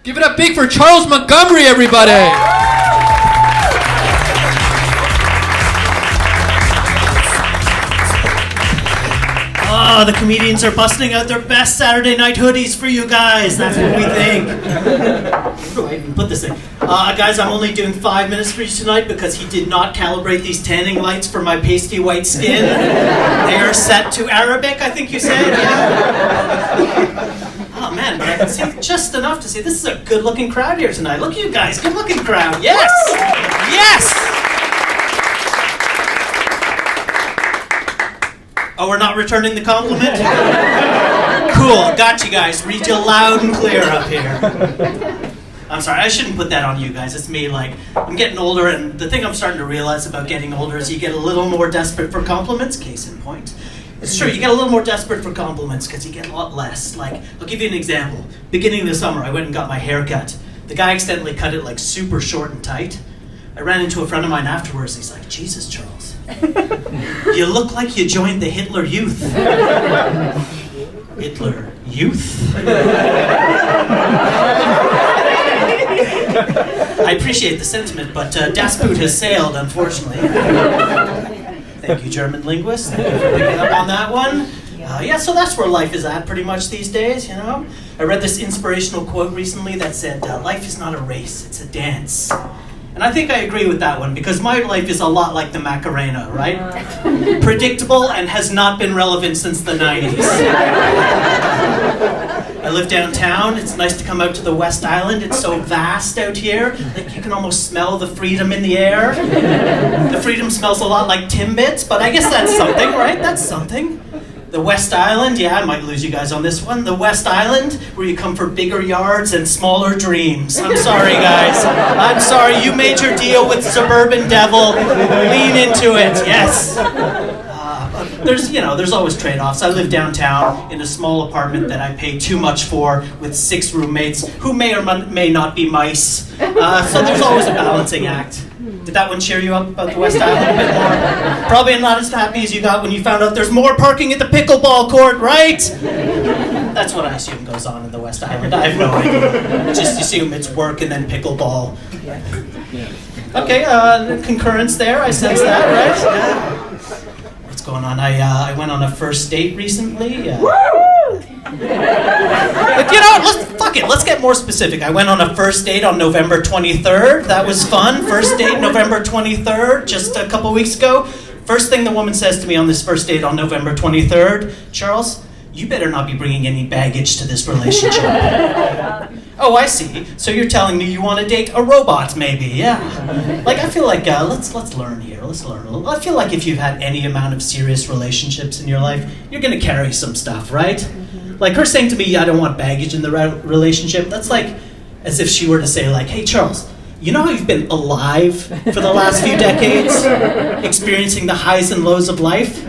Give it up big for Charles Montgomery, everybody. Oh, the comedians are busting out their best Saturday night hoodies for you guys. That's what we think. Where do I even put this thing? Guys, I'm only doing 5 minutes for you tonight because he did not calibrate these tanning lights for my pasty white skin. They are set to Arabic, I think you said, yeah? Oh man, but I can see just enough to see this is a good-looking crowd here tonight. Look at you guys, good-looking crowd. Yes! Yes! Oh, we're not returning the compliment? Cool, got you guys. Read you loud and clear up here. I'm sorry, I shouldn't put that on you guys. It's me, like, I'm getting older, and the thing I'm starting to realize about getting older is you get a little more desperate for compliments, case in point. It's true, you get a little more desperate for compliments because you get a lot less. Like, I'll give you an example. Beginning of the summer, I went and got my hair cut. The guy accidentally cut it, like, super short and tight. I ran into a friend of mine afterwards. He's like, Jesus, Charles, you look like you joined the Hitler Youth. Hitler Youth? I appreciate the sentiment, but Das Boot has sailed, unfortunately. Thank you, German linguist. Thank you for picking up on that one. Yeah, so that's where life is at pretty much these days, you know? I read this inspirational quote recently that said, life is not a race, it's a dance. And I think I agree with that one, because my life is a lot like the Macarena, right? Predictable and has not been relevant since the 90s. I live downtown. It's nice to come out to the West Island. It's so vast out here. Like, you can almost smell the freedom in the air. The freedom smells a lot like Timbits, but I guess that's something, right? That's something. The West Island, yeah, I might lose you guys on this one. The West Island, where you come for bigger yards and smaller dreams. I'm sorry, guys. I'm sorry. You made your deal with Suburban Devil. Lean into it, yes. There's always trade-offs. I live downtown in a small apartment that I pay too much for with 6 roommates who may or may not be mice. So there's always a balancing act. Did that one cheer you up about the West Island a bit more? Probably not as happy as you got when you found out there's more parking at the pickleball court, right? That's what I assume goes on in the West Island. I have no idea. Just assume it's work and then pickleball. Okay, concurrence there. I sense that, right? Yeah. What's going on? I went on a first date recently. But fuck it, let's get more specific. I went on a first date on November 23rd. That was fun. First date, November 23rd, just a couple weeks ago. First thing the woman says to me on this first date on November 23rd, Charles, you better not be bringing any baggage to this relationship. Oh, I see. So you're telling me you want to date a robot, maybe, yeah. Like, I feel like, let's learn here. Let's learn a little. I feel like if you've had any amount of serious relationships in your life, you're going to carry some stuff, right? Like, her saying to me, I don't want baggage in the relationship, that's like as if she were to say, like, hey, Charles, you know how you've been alive for the last few decades? Experiencing the highs and lows of life?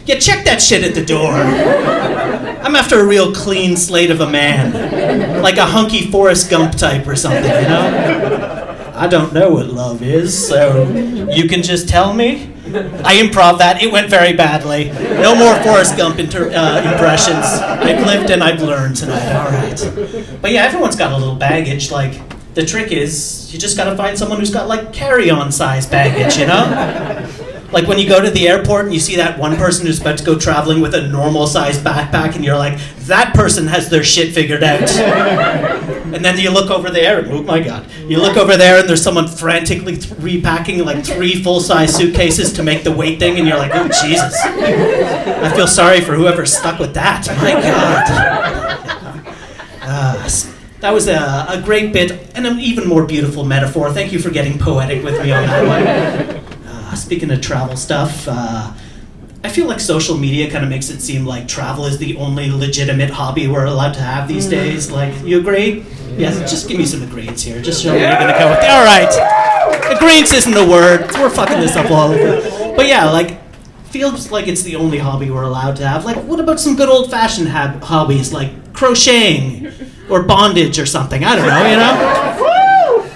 Yeah, check that shit at the door. I'm after a real clean slate of a man. Like a hunky Forrest Gump type or something, you know? I don't know what love is, so you can just tell me? I improv that. It went very badly. No more Forrest Gump impressions. I've lived and I've learned tonight. All right. But yeah, everyone's got a little baggage. Like, the trick is you just got to find someone who's got, like, carry-on size baggage, you know? Like when you go to the airport and you see that one person who's about to go traveling with a normal-sized backpack and you're like, that person has their shit figured out. And then you look over there, and, oh my God. You look over there and there's someone frantically repacking like 3 full-size suitcases to make the weight thing and you're like, oh Jesus. I feel sorry for whoever stuck with that. My God. That was a great bit and an even more beautiful metaphor. Thank you for getting poetic with me on that one. Speaking of travel stuff, I feel like social media kind of makes it seem like travel is the only legitimate hobby we're allowed to have these days. Like, you agree? Yes, just give me some agreements here. Just show me you're going to go with it. All right. Agreements isn't a word. We're fucking this up all over. But yeah, like, feels like it's the only hobby we're allowed to have. Like, what about some good old-fashioned hobbies like crocheting or bondage or something? I don't know, you know?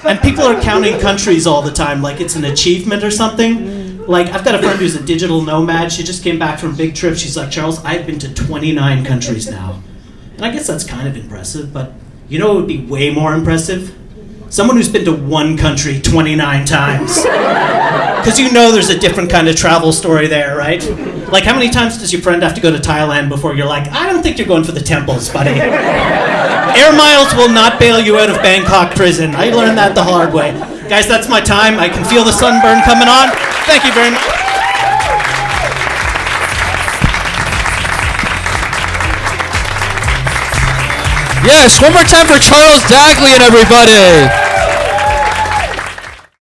And people are counting countries all the time like it's an achievement or something. Like, I've got a friend who's a digital nomad. She just came back from a big trip. She's like, Charles, I've been to 29 countries now. And I guess that's kind of impressive, but You know what would be way more impressive? Someone who's been to one country 29 times. Because you know there's a different kind of travel story there, right? Like, how many times does your friend have to go to Thailand before you're like, I don't think you're going for the temples, buddy. Air miles will not bail you out of Bangkok prison. I learned that the hard way. Guys, that's my time. I can feel the sunburn coming on. Thank you very much. Yes, one more time for Charles Daglian, everybody.